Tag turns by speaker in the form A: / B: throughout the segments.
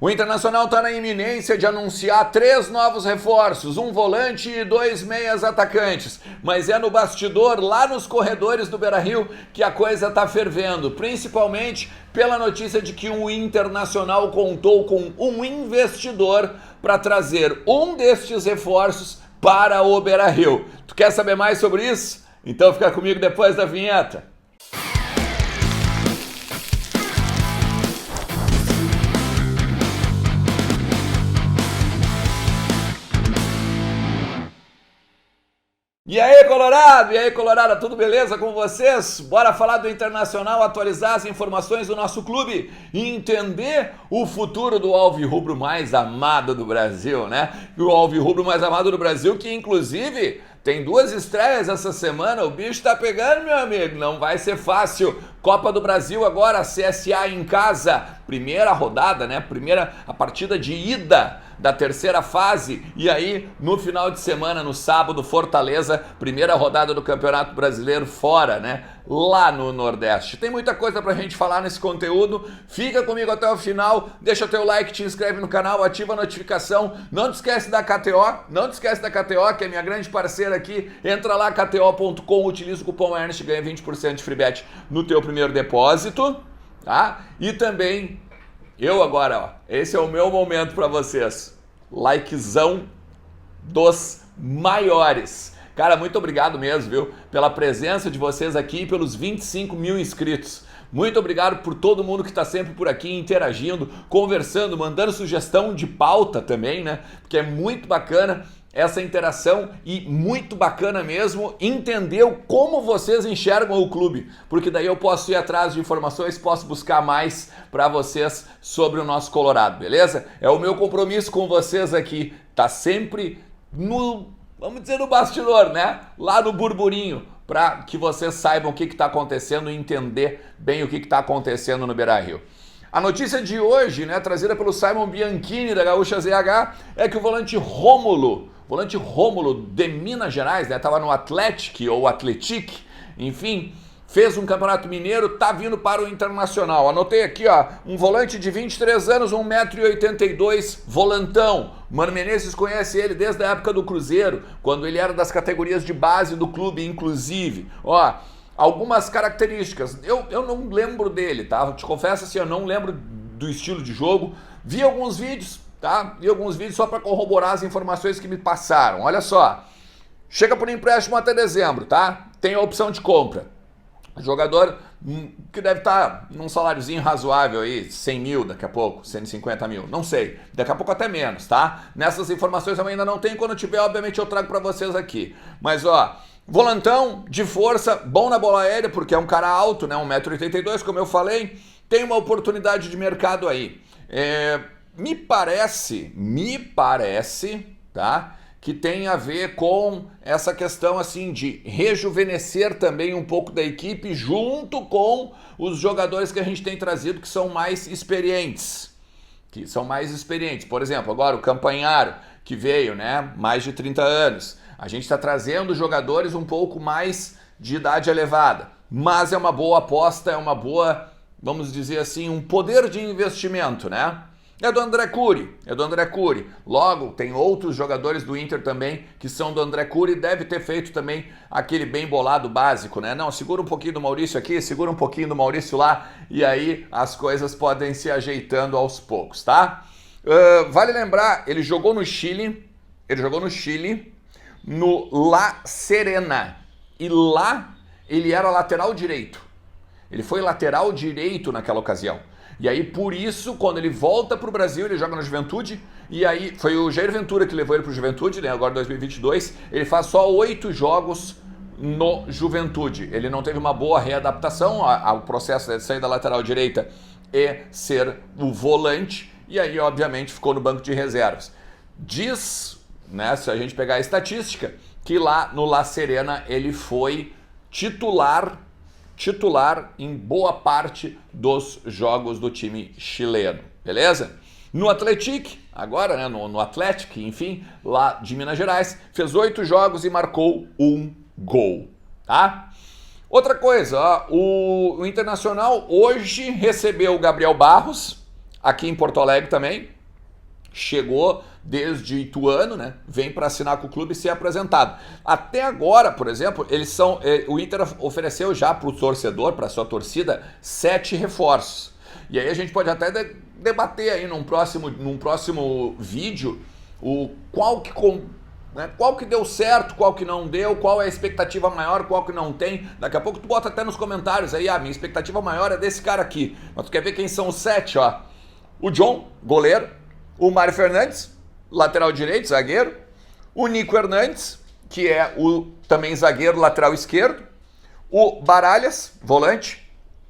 A: O Internacional está na iminência de anunciar 3 novos reforços, um volante e 2 meias atacantes. Mas é no bastidor, lá nos corredores do Beira-Rio, que a coisa está fervendo. Principalmente pela notícia de que o Internacional contou com um investidor para trazer um destes reforços para o Beira-Rio. Tu quer saber mais sobre isso? Então fica comigo depois da vinheta. E aí, Colorado? E aí, Colorado? Tudo beleza com vocês? Bora falar do Internacional, atualizar as informações do nosso clube e entender o futuro do alvirrubro mais amado do Brasil, né? O alvirrubro mais amado do Brasil, que inclusive tem 2 estreias essa semana, o bicho tá pegando, meu amigo, não vai ser fácil. Copa do Brasil agora, CSA em casa, primeira rodada, né? A partida de ida da terceira fase, e aí no final de semana, no sábado, Fortaleza, primeira rodada do Campeonato Brasileiro fora, né? Lá no Nordeste. Tem muita coisa pra gente falar nesse conteúdo, fica comigo até o final, deixa teu like, te inscreve no canal, ativa a notificação, não te esquece da KTO, que é minha grande parceira aqui, entra lá, kto.com, utiliza o cupom Ernest, ganha 20% de free bet no teu primeiro depósito, tá? E também, eu agora, ó, esse é o meu momento pra vocês, likezão dos maiores. Cara, muito obrigado mesmo, viu? Pela presença de vocês aqui e pelos 25 mil inscritos. Muito obrigado por todo mundo que está sempre por aqui interagindo, conversando, mandando sugestão de pauta também, né? Porque é muito bacana essa interação e muito bacana mesmo entender como vocês enxergam o clube, porque daí eu posso ir atrás de informações, posso buscar mais para vocês sobre o nosso Colorado, beleza? É o meu compromisso com vocês aqui, tá sempre vamos dizer, no bastidor, né? Lá no burburinho, para que vocês saibam o que está acontecendo e entender bem o que está acontecendo no Beira-Rio. A notícia de hoje, né, trazida pelo Simon Bianchini, da Gaúcha ZH, é que o volante Rômulo de Minas Gerais, né, estava no Atlético ou Atletic, enfim, fez um campeonato mineiro, tá vindo para o Internacional. Anotei aqui, ó, um volante de 23 anos, 1,82 m, volantão. Mano Menezes conhece ele desde a época do Cruzeiro, quando ele era das categorias de base do clube, inclusive. Ó, algumas características, eu não lembro dele, tá? Eu te confesso assim, eu não lembro do estilo de jogo. Vi alguns vídeos, tá? Vi alguns vídeos só para corroborar as informações que me passaram. Olha só, chega por empréstimo até dezembro, tá? Tem a opção de compra. Jogador que deve estar num saláriozinho razoável aí, 100 mil daqui a pouco, 150 mil, não sei, daqui a pouco até menos, tá? Nessas informações eu ainda não tenho, quando tiver, obviamente eu trago pra vocês aqui. Mas ó, volantão, de força, bom na bola aérea, porque é um cara alto, né, 1,82 m, como eu falei, tem uma oportunidade de mercado aí. Me parece, tá? Que tem a ver com essa questão assim de rejuvenescer também um pouco da equipe junto com os jogadores que a gente tem trazido que são mais experientes. Por exemplo, agora o Campanharo, que veio, né, mais de 30 anos. A gente está trazendo jogadores um pouco mais de idade elevada, mas é uma boa aposta, é uma boa, vamos dizer assim, um poder de investimento, né? É do André Curi. Logo, tem outros jogadores do Inter também que são do André Curi, deve ter feito também aquele bem bolado básico, né? Não, segura um pouquinho do Maurício aqui, segura um pouquinho do Maurício lá, e aí as coisas podem se ajeitando aos poucos, tá? Vale lembrar, ele jogou no Chile, no La Serena, e lá ele era lateral direito. Ele foi lateral direito naquela ocasião. E aí, por isso, quando ele volta para o Brasil, ele joga no Juventude, e aí foi o Jair Ventura que levou ele para o Juventude, né, agora em 2022, ele faz só 8 jogos no Juventude. Ele não teve uma boa readaptação ao processo de sair da lateral direita e ser o volante, e aí, obviamente, ficou no banco de reservas. Diz, né, se a gente pegar a estatística, que lá no La Serena ele foi titular em boa parte dos jogos do time chileno, beleza? No Atlético, agora, né, no Atlético, enfim, lá de Minas Gerais, fez 8 jogos e marcou 1 gol, tá? Outra coisa, ó, o Internacional hoje recebeu o Gabriel Barros, aqui em Porto Alegre também, chegou desde Ituano, né? Vem para assinar com o clube e ser apresentado. Até agora, por exemplo, o Inter ofereceu já para o torcedor, para a sua torcida, 7 reforços. E aí a gente pode até debater aí num próximo vídeo qual que deu certo, qual que não deu, qual é a expectativa maior, qual que não tem. Daqui a pouco tu bota até nos comentários aí, minha expectativa maior é desse cara aqui. Mas tu quer ver quem são os 7, ó? O John, goleiro. O Mário Fernandes, lateral direito, zagueiro. O Nico Hernandes, que é o também zagueiro, lateral esquerdo. O Baralhas, volante.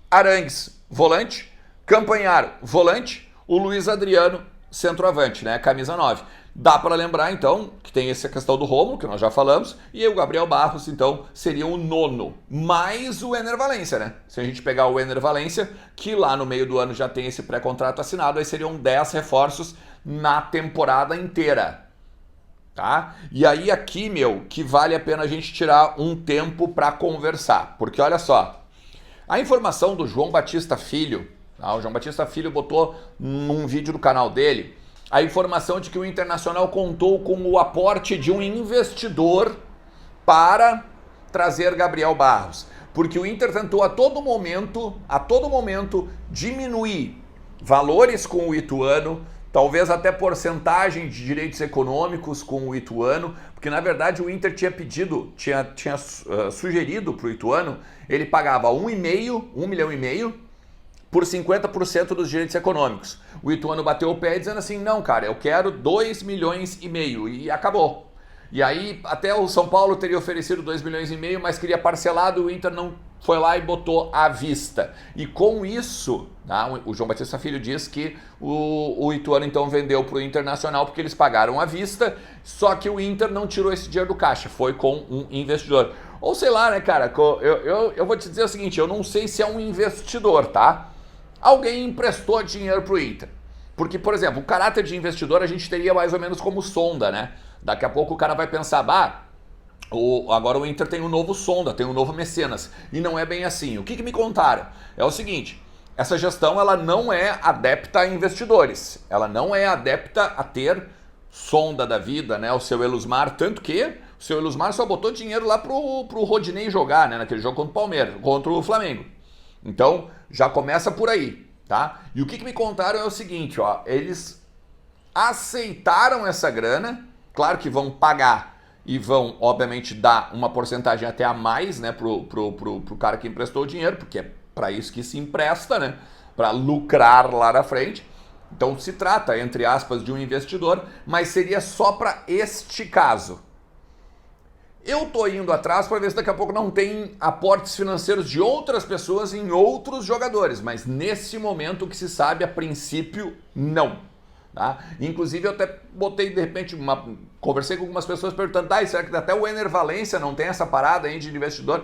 A: Arangues, volante. Campanharo, volante. O Luiz Adriano, centroavante, né? Camisa 9. Dá para lembrar, então, que tem essa questão do Rômulo, que nós já falamos, e o Gabriel Barros, então, seria o 9º, mais o Ener Valencia, né? Se a gente pegar o Ener Valencia, que lá no meio do ano já tem esse pré-contrato assinado, aí seriam 10 reforços na temporada inteira, tá? E aí aqui, que vale a pena a gente tirar um tempo para conversar, porque olha só, a informação do João Batista Filho, tá? O João Batista Filho botou num vídeo do canal dele a informação de que o Internacional contou com o aporte de um investidor para trazer Gabriel Barros, porque o Inter tentou a todo momento diminuir valores com o Ituano, talvez até porcentagem de direitos econômicos com o Ituano, porque na verdade o Inter tinha sugerido para o Ituano, ele pagava 1,5 milhão por 50% dos direitos econômicos. O Ituano bateu o pé dizendo assim, não cara, eu quero 2,5 milhões e acabou. E aí até o São Paulo teria oferecido 2,5 milhões, mas queria parcelado, o Inter não foi lá e botou à vista. E com isso, tá, o João Batista Filho diz que o Ituano então vendeu para o Internacional porque eles pagaram à vista, só que o Inter não tirou esse dinheiro do caixa, foi com um investidor. Ou sei lá, né, cara, eu vou te dizer o seguinte, eu não sei se é um investidor, tá? Alguém emprestou dinheiro pro Inter. Porque, por exemplo, o caráter de investidor a gente teria mais ou menos como sonda, né? Daqui a pouco o cara vai pensar, agora o Inter tem um novo sonda, tem um novo mecenas. E não é bem assim. O que me contaram? É o seguinte, essa gestão ela não é adepta a investidores. Ela não é adepta a ter sonda da vida, né? O seu Elusmar, tanto que o seu Elusmar só botou dinheiro lá pro Rodinei jogar, né? Naquele jogo contra o Palmeiras, contra o Flamengo. Então, já começa por aí, tá? E o que me contaram é o seguinte, ó, eles aceitaram essa grana, claro que vão pagar e vão, obviamente, dar uma porcentagem até a mais, né, pro cara que emprestou o dinheiro, porque é para isso que se empresta, né, para lucrar lá na frente. Então, se trata, entre aspas, de um investidor, mas seria só para este caso. Eu tô indo atrás para ver se daqui a pouco não tem aportes financeiros de outras pessoas em outros jogadores, mas nesse momento o que se sabe, a princípio, não. Tá? Inclusive eu até botei de repente, conversei com algumas pessoas perguntando, será que até o Ener Valencia não tem essa parada aí de investidor?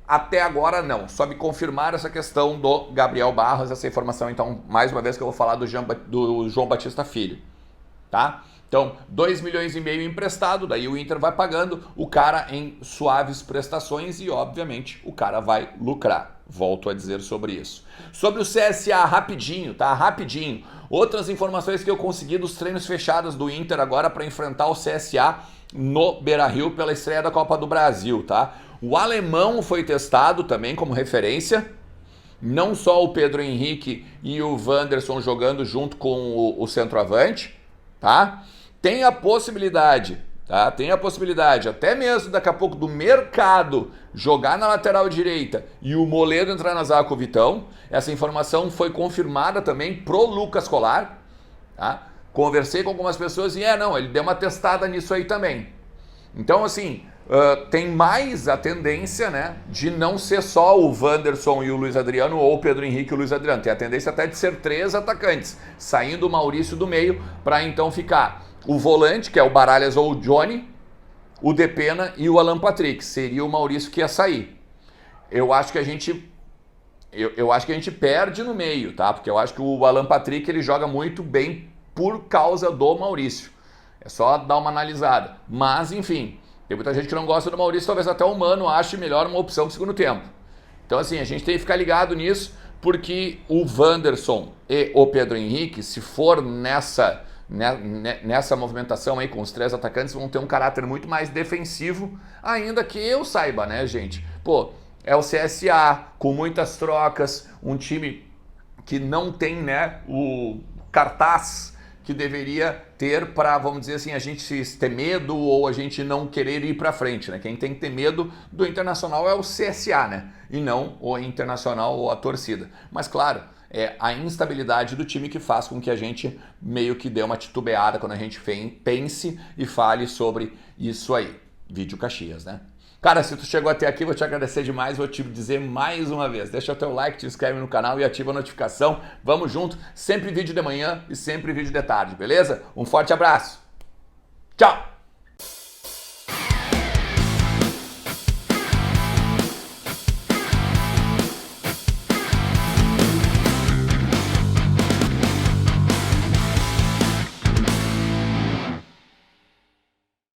A: Até agora não, só me confirmaram essa questão do Gabriel Barros, essa informação então, mais uma vez que eu vou falar do João Batista Filho, tá? Então, 2,5 milhões emprestado, daí o Inter vai pagando o cara em suaves prestações e, obviamente, o cara vai lucrar. Volto a dizer sobre isso. Sobre o CSA, rapidinho, tá? Rapidinho. Outras informações que eu consegui dos treinos fechados do Inter agora para enfrentar o CSA no Beira-Rio pela estreia da Copa do Brasil, tá? O alemão foi testado também como referência. Não só o Pedro Henrique e o Wanderson jogando junto com o centroavante, tá? Tem a possibilidade, tá? Tem a possibilidade, até mesmo daqui a pouco, do Mercado jogar na lateral direita e o Moledo entrar na zaga com o Vitão. Essa informação foi confirmada também pro Lucas Colar, tá? Conversei com algumas pessoas e ele deu uma testada nisso aí também. Então, assim, tem mais a tendência, né, de não ser só o Wanderson e o Luiz Adriano ou o Pedro Henrique e o Luiz Adriano. Tem a tendência até de ser 3 atacantes, saindo o Maurício do meio para então ficar o volante, que é o Baralhas ou o Johnny, o Depena e o Alan Patrick. Seria o Maurício que ia sair. Eu acho que a gente perde no meio, tá? Porque eu acho que o Alan Patrick ele joga muito bem por causa do Maurício. É só dar uma analisada. Mas, enfim, tem muita gente que não gosta do Maurício, talvez até o Mano ache melhor uma opção pro segundo tempo. Então, assim, a gente tem que ficar ligado nisso, porque o Wanderson e o Pedro Henrique, se for nessa movimentação aí com os 3 atacantes, vão ter um caráter muito mais defensivo, ainda que eu saiba, né, gente? Pô, é o CSA, com muitas trocas, um time que não tem, né, o cartaz que deveria ter para, vamos dizer assim, a gente ter medo ou a gente não querer ir para frente, né? Quem tem que ter medo do Internacional é o CSA, né? E não o Internacional ou a torcida. Mas claro, é a instabilidade do time que faz com que a gente meio que dê uma titubeada quando a gente pense e fale sobre isso aí. Vídeo Caxias, né? Cara, se tu chegou até aqui, vou te agradecer demais, vou te dizer mais uma vez, deixa o teu like, te inscreve no canal e ativa a notificação, vamos junto, sempre vídeo de manhã e sempre vídeo de tarde, beleza? Um forte abraço, tchau!